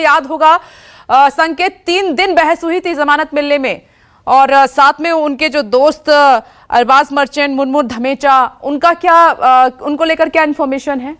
याद होगा संकेत 3 दिन बहस हुई थी जमानत मिलने में, और साथ में उनके जो दोस्त अरबाज मर्चेंट, मुनमुन धमेचा, उनका क्या उनको लेकर क्या इंफॉर्मेशन है?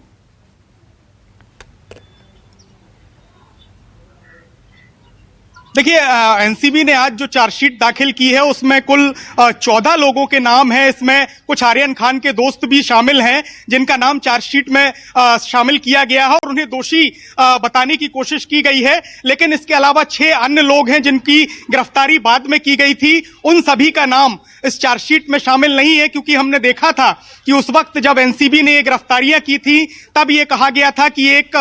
देखिए, एनसीबी ने आज जो चार्जशीट दाखिल की है उसमें कुल 14 लोगों के नाम हैं। इसमें कुछ आर्यन खान के दोस्त भी शामिल हैं जिनका नाम चार्जशीट में शामिल किया गया है और उन्हें दोषी बताने की कोशिश की गई है। लेकिन इसके अलावा 6 अन्य लोग हैं जिनकी गिरफ्तारी बाद में की गई थी, उन सभी का नाम इस चार्जशीट में शामिल नहीं है, क्योंकि हमने देखा था कि उस वक्त जब एनसीबी ने ये गिरफ्तारियां की थी तब ये कहा गया था कि एक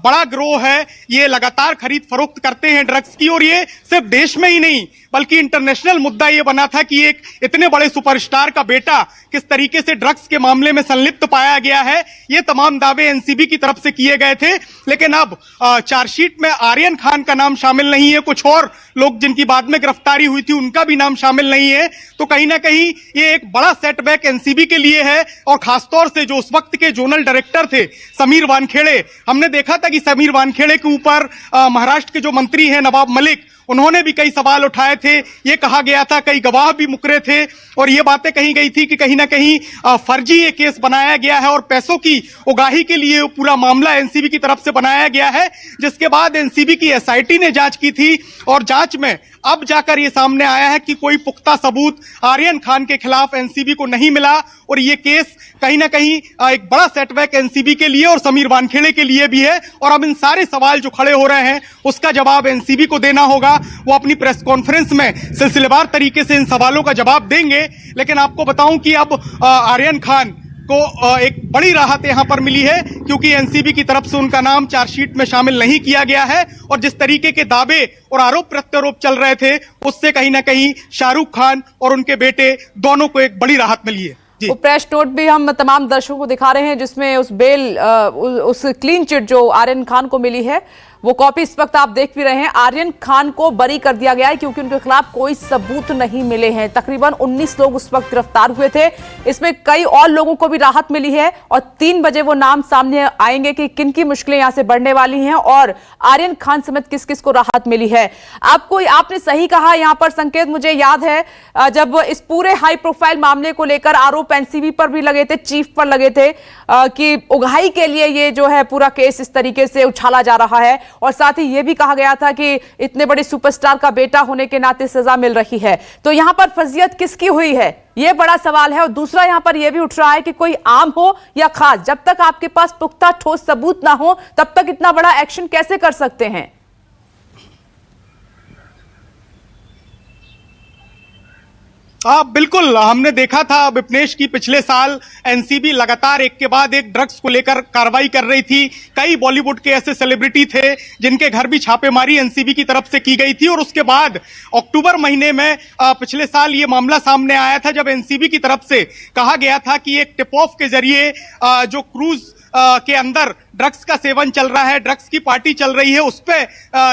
बड़ा गिरोह है, ये लगातार खरीद फरोख्त करते हैं ड्रग्स की, और ये सिर्फ देश में ही नहीं बल्कि इंटरनेशनल मुद्दा ये बना था कि एक इतने बड़े सुपरस्टार का बेटा किस तरीके से ड्रग्स के मामले में संलिप्त पाया गया है। ये तमाम दावे एनसीबी की तरफ से किए गए थे। लेकिन अब चार्जशीट में आर्यन खान का नाम शामिल नहीं है, कुछ और लोग जिनकी बाद में गिरफ्तारी हुई थी उनका भी नाम शामिल नहीं है। तो कहीं ना कहीं ये एक बड़ा सेटबैक एनसीबी के लिए है, और खासतौर से जो उस वक्त के जोनल डायरेक्टर थे समीर वानखेड़े, हमने देखा था कि समीर वानखेड़े के ऊपर महाराष्ट्र के जो मंत्री हैं नवाब मलिक, उन्होंने भी कई सवाल उठाए थे। ये कहा गया था, कई गवाह भी मुकरे थे और ये बातें कही गई थी कि कहीं ना कहीं फर्जी ये केस बनाया गया है और पैसों की उगाही के लिए पूरा मामला एनसीबी की तरफ से बनाया गया है। जिसके बाद एनसीबी की एसआईटी ने जांच की थी और जांच में अब जाकर ये सामने आया है कि कोई पुख्ता सबूत आर्यन खान के खिलाफ एनसीबी को नहीं मिला, और ये केस कहीं ना कहीं एक बड़ा सेटबैक एनसीबी के लिए और समीर वानखेड़े के लिए भी है। और अब इन सारे सवाल जो खड़े हो रहे हैं उसका जवाब एनसीबी को देना होगा। वो अपनी प्रेस कॉन्फ्रेंस में सिलसिलेवार तरीके से इन सवालों का जवाब देंगे। लेकिन आपको बताऊं कि अब आर्यन खान को एक बड़ी राहत यहां पर मिली है, क्योंकि एनसीबी की तरफ से उनका नाम चार्जशीट में शामिल नहीं किया गया है, और जिस तरीके के दावे और आरोप प्रत्यारोप चल रहे थे उससे कहीं ना कहीं शाहरुख खान और उनके बेटे दोनों को एक बड़ी राहत मिली है। वो प्रेस नोट भी हम तमाम दर्शकों को दिखा रहे हैं जिसमें उस उस क्लीन चिट जो आर्यन खान को मिली है वो कॉपी इस वक्त आप देख भी रहे हैं। आर्यन खान को बरी कर दिया गया है क्योंकि उनके खिलाफ कोई सबूत नहीं मिले हैं। तकरीबन 19 लोग उस वक्त गिरफ्तार हुए थे, इसमें कई और लोगों को भी राहत मिली है और 3 बजे वो नाम सामने आएंगे कि किन की मुश्किलें यहां से बढ़ने वाली हैं और आर्यन खान समेत किस किस को राहत मिली है। आपने सही कहा यहां पर संकेत, मुझे याद है जब इस पूरे हाई प्रोफाइल मामले को लेकर आरोप एनसीबी पर भी लगे थे, चीफ पर लगे थे कि उगाही के लिए ये जो है पूरा केस इस तरीके से उछाला जा रहा है, और साथ ही यह भी कहा गया था कि इतने बड़े सुपरस्टार का बेटा होने के नाते सजा मिल रही है। तो यहां पर फर्जियत किसकी हुई है, यह बड़ा सवाल है। और दूसरा यहां पर यह भी उठ रहा है कि कोई आम हो या खास, जब तक आपके पास पुख्ता ठोस सबूत ना हो तब तक इतना बड़ा एक्शन कैसे कर सकते हैं? बिल्कुल, हमने देखा था विपनेश की पिछले साल एनसीबी लगातार एक के बाद एक ड्रग्स को लेकर कार्रवाई कर रही थी। कई बॉलीवुड के ऐसे सेलिब्रिटी थे जिनके घर भी छापेमारी एनसीबी की तरफ से की गई थी, और उसके बाद अक्टूबर महीने में पिछले साल ये मामला सामने आया था जब एनसीबी की तरफ से कहा गया था कि एक टिप ऑफ के जरिए जो क्रूज के अंदर ड्रग्स का सेवन चल रहा है, ड्रग्स की पार्टी चल रही है, उस पे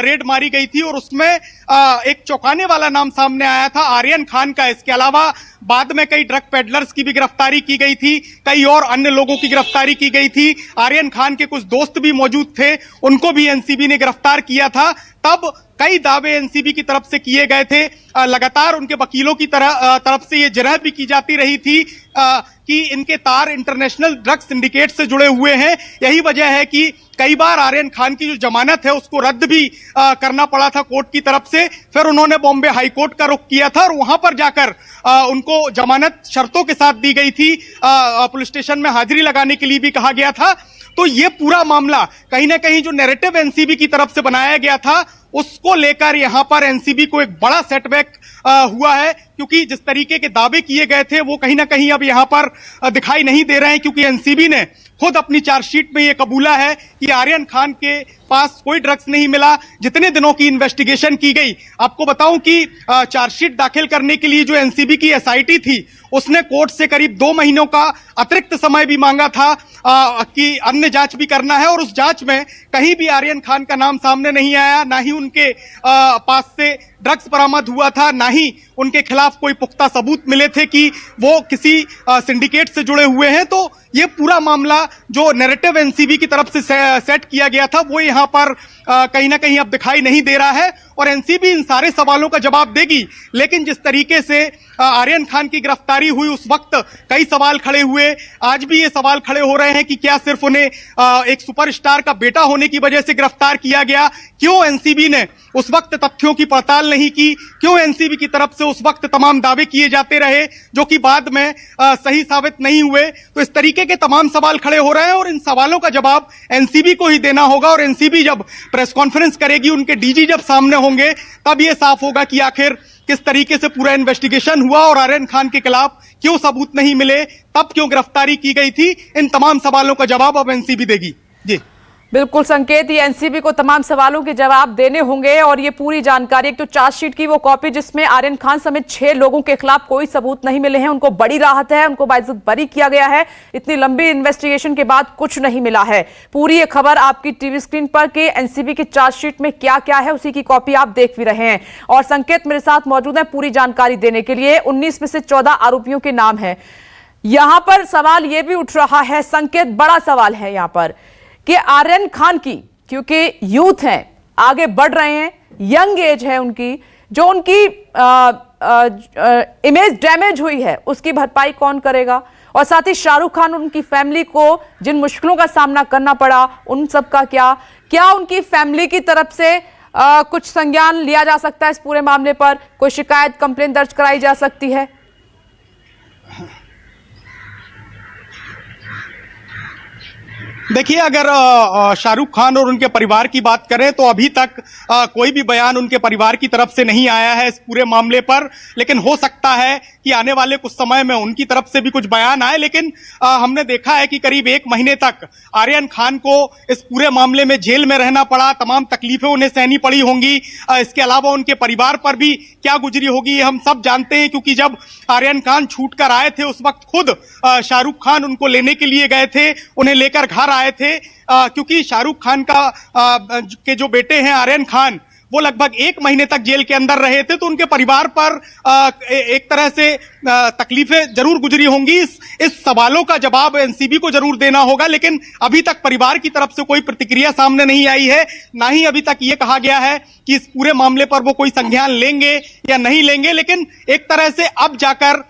रेड मारी गई थी और उसमें एक चौंकाने वाला नाम सामने आया था आर्यन खान का। इसके अलावा बाद में कई ड्रग पेडलर्स की भी गिरफ्तारी की गई थी, कई और अन्य लोगों की गिरफ्तारी की गई थी। आर्यन खान के कुछ दोस्त भी मौजूद थे, उनको भी एनसीबी ने गिरफ्तार किया था। तब कई दावे एनसीबी की तरफ से किए गए थे, लगातार उनके वकीलों की तरफ से ये जरह भी की जाती रही थी कि इनके तार इंटरनेशनल ड्रग सिंडिकेट से जुड़े हुए हैं। यही वजह है कि कई बार आर्यन खान की जो जमानत है उसको रद्द भी करना पड़ा था कोर्ट की तरफ से। फिर उन्होंने बॉम्बे हाई कोर्ट का रुख किया था और वहां पर जाकर उनको जमानत शर्तों के साथ दी गई थी, पुलिस स्टेशन में हाजिरी लगाने के लिए भी कहा गया था। तो ये पूरा मामला कहीं ना कहीं जो नैरेटिव एनसीबी की तरफ से बनाया गया था उसको लेकर यहां पर एनसीबी को एक बड़ा सेटबैक हुआ है, क्योंकि जिस तरीके के दावे किए गए थे वो कहीं ना कहीं अब यहां पर दिखाई नहीं दे रहे हैं, क्योंकि एनसीबी ने खुद अपनी चार्जशीट में ये कबूला है कि आर्यन खान के पास कोई ड्रग्स नहीं मिला। जितने दिनों की इन्वेस्टिगेशन की गई, आपको बताऊं कि चार्जशीट दाखिल करने के लिए जो एनसीबी की एसआईटी थी उसने कोर्ट से करीब 2 महीनों का अतिरिक्त समय भी मांगा था कि अन्य जांच भी करना है, और उस जांच में कहीं भी आर्यन खान का नाम सामने नहीं आया, ना ही उनके पास से ड्रग्स बरामद हुआ था, ना ही उनके खिलाफ कोई पुख्ता सबूत मिले थे कि वो किसी सिंडिकेट से जुड़े हुए हैं। तो ये पूरा मामला जो नैरेटिव एनसीबी की तरफ से सेट किया गया था वो यहाँ पर कहीं ना कहीं अब दिखाई नहीं दे रहा है और एनसीबी इन सारे सवालों का जवाब देगी। लेकिन जिस तरीके से आर्यन खान की गिरफ्तारी हुई उस वक्त कई सवाल खड़े हुए, आज भी ये सवाल खड़े हो रहे हैं कि क्या सिर्फ उन्हें एक सुपरस्टार का बेटा होने की वजह से गिरफ्तार किया गया? क्यों एनसीबी ने उस वक्त तथ्यों की पड़ताल नहीं की? क्यों एनसीबी की तरफ से उस वक्त तमाम दावे किए जाते रहे जो कि बाद में सही साबित नहीं हुए? तो इस तरीके के तमाम सवाल खड़े हो रहे हैं और इन सवालों का जवाब एनसीबी को ही देना होगा और एनसीबी जब प्रेस कॉन्फ्रेंस करेगी, उनके डीजी जब सामने होंगे, तब यह साफ होगा कि आखिर किस तरीके से पूरा इन्वेस्टिगेशन हुआ और आर्यन खान के खिलाफ क्यों सबूत नहीं मिले, तब क्यों गिरफ्तारी की गई थी। इन तमाम सवालों का जवाब अब एनसीबी देगी। जी बिल्कुल संकेत, ये एनसीबी को तमाम सवालों के जवाब देने होंगे और ये पूरी जानकारी, एक तो चार्जशीट की वो कॉपी जिसमें आर्यन खान समेत 6 लोगों के खिलाफ कोई सबूत नहीं मिले हैं, उनको बड़ी राहत है, उनको बाइज्जत बरी किया गया है। इतनी लंबी इन्वेस्टिगेशन के बाद कुछ नहीं मिला है। पूरी ये खबर आपकी टीवी स्क्रीन पर कि एनसीबी की चार्जशीट में क्या क्या है उसी की कॉपी आप देख भी रहे हैं। और संकेत मेरे साथ मौजूद है पूरी जानकारी देने के लिए। 19 में से 14 आरोपियों के नाम है। यहां पर सवाल यह भी उठ रहा है संकेत, बड़ा सवाल है यहां पर कि आर्यन खान की, क्योंकि यूथ हैं, आगे बढ़ रहे हैं, यंग एज है उनकी, जो उनकी इमेज डैमेज हुई है उसकी भरपाई कौन करेगा? और साथ ही शाहरुख खान और उनकी फैमिली को जिन मुश्किलों का सामना करना पड़ा उन सब का क्या उनकी फैमिली की तरफ से कुछ संज्ञान लिया जा सकता है? इस पूरे मामले पर कोई शिकायत, कंप्लेन दर्ज कराई जा सकती है? देखिए, अगर शाहरुख खान और उनके परिवार की बात करें तो अभी तक कोई भी बयान उनके परिवार की तरफ से नहीं आया है इस पूरे मामले पर। लेकिन हो सकता है कि आने वाले कुछ समय में उनकी तरफ से भी कुछ बयान आए। लेकिन हमने देखा है कि करीब 1 महीने तक आर्यन खान को इस पूरे मामले में जेल में रहना पड़ा, तमाम तकलीफें उन्हें सहनी पड़ी होंगी। इसके अलावा उनके परिवार पर भी क्या गुजरी होगी ये हम सब जानते हैं, क्योंकि जब आर्यन खान छूट कर आए थे उस वक्त खुद शाहरुख खान उनको लेने के लिए गए थे, उन्हें लेकर घर आए थे। क्योंकि शाहरुख खान के जो बेटे हैं आर्यन खान, वो लगभग 1 महीने तक जेल के अंदर रहे थे, तो उनके परिवार पर एक तरह से तकलीफें जरूर गुजरी होंगी। इस सवालों का जवाब एनसीबी को जरूर देना होगा। लेकिन अभी तक परिवार की तरफ से कोई प्रतिक्रिया सामने नहीं आई है, ना ही अभी तक ये कहा गया है कि इस पूरे मामले पर वो कोई संज्ञान लेंगे या नहीं लेंगे। लेकिन एक तरह से अब जाकर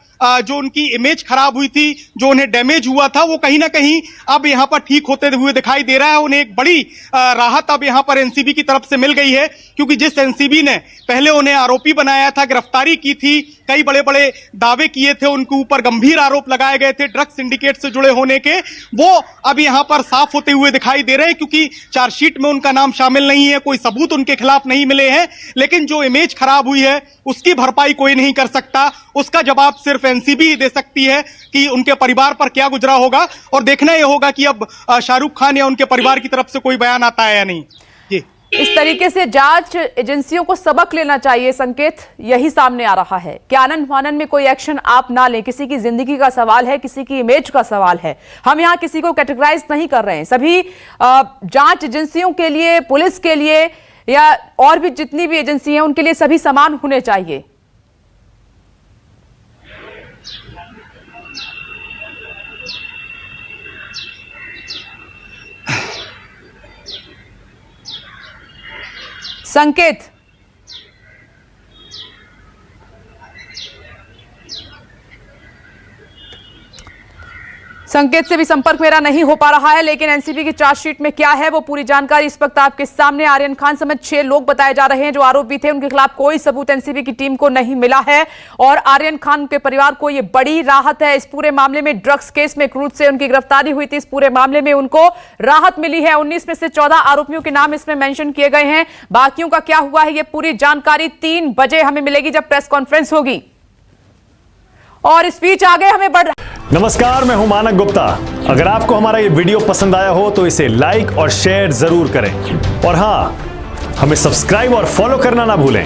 जो उनकी इमेज खराब हुई थी, जो उन्हें डैमेज हुआ था, वो कहीं ना कहीं अब यहां पर ठीक होते हुए दिखाई दे रहा है। उन्हें एक बड़ी राहत अब यहां पर एनसीबी की तरफ से मिल गई है, क्योंकि जिस एनसीबी ने पहले उन्हें आरोपी बनाया था, गिरफ्तारी की थी, कई बड़े बड़े दावे किए थे, उनके ऊपर गंभीर आरोप लगाए गए थे ड्रग्स सिंडिकेट से जुड़े होने के, वो अब यहां पर साफ होते हुए दिखाई दे रहे हैं। क्योंकि चार्जशीट में उनका नाम शामिल नहीं है, कोई सबूत उनके खिलाफ नहीं मिले हैं। लेकिन जो इमेज खराब हुई है उसकी भरपाई कोई नहीं कर सकता। उसका जवाब सिर्फ एनसीबी ही दे सकती है कि उनके परिवार पर क्या गुजरा होगा। और देखना यह होगा कि अब शाहरुख खान या उनके परिवार की तरफ से कोई बयान आता है या नहीं। जी, इस तरीके से जांच एजेंसियों को सबक लेना चाहिए। संकेत यही सामने आ रहा है कि आनन फानन में कोई एक्शन आप ना लें। किसी की जिंदगी का सवाल है, किसी की इमेज का सवाल है। हम यहां किसी को कैटेगराइज नहीं कर रहे हैं। सभी जांच एजेंसियों के लिए, पुलिस के लिए या और भी जितनी भी एजेंसी हैं उनके लिए सभी समान होने चाहिए। संकेत, संकेत से भी संपर्क मेरा नहीं हो पा रहा है। लेकिन एनसीबी की चार्जशीट में क्या है वो पूरी जानकारी इस वक्त आपके सामने। आर्यन खान समेत 6 लोग बताए जा रहे हैं जो आरोपी थे, उनके खिलाफ कोई सबूत एनसीबी की टीम को नहीं मिला है। और आर्यन खान के परिवार को यह बड़ी राहत है। इस पूरे मामले में ड्रग्स केस में क्रूज से उनकी गिरफ्तारी हुई थी, इस पूरे मामले में उनको राहत मिली है। 19 में से 14 आरोपियों के नाम इसमें मेंशन किए गए हैं। बाकियों का क्या हुआ है ये पूरी जानकारी 3 बजे हमें मिलेगी जब प्रेस कॉन्फ्रेंस होगी। और स्पीच आगे हमें बढ़ रहा। नमस्कार, मैं हूं मानक गुप्ता। अगर आपको हमारा ये वीडियो पसंद आया हो तो इसे लाइक और शेयर जरूर करें। और हां, हमें सब्सक्राइब और फॉलो करना ना भूलें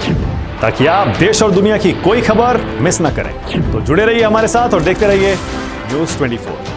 ताकि आप देश और दुनिया की कोई खबर मिस ना करें। तो जुड़े रहिए हमारे साथ और देखते रहिए न्यूज़ 24।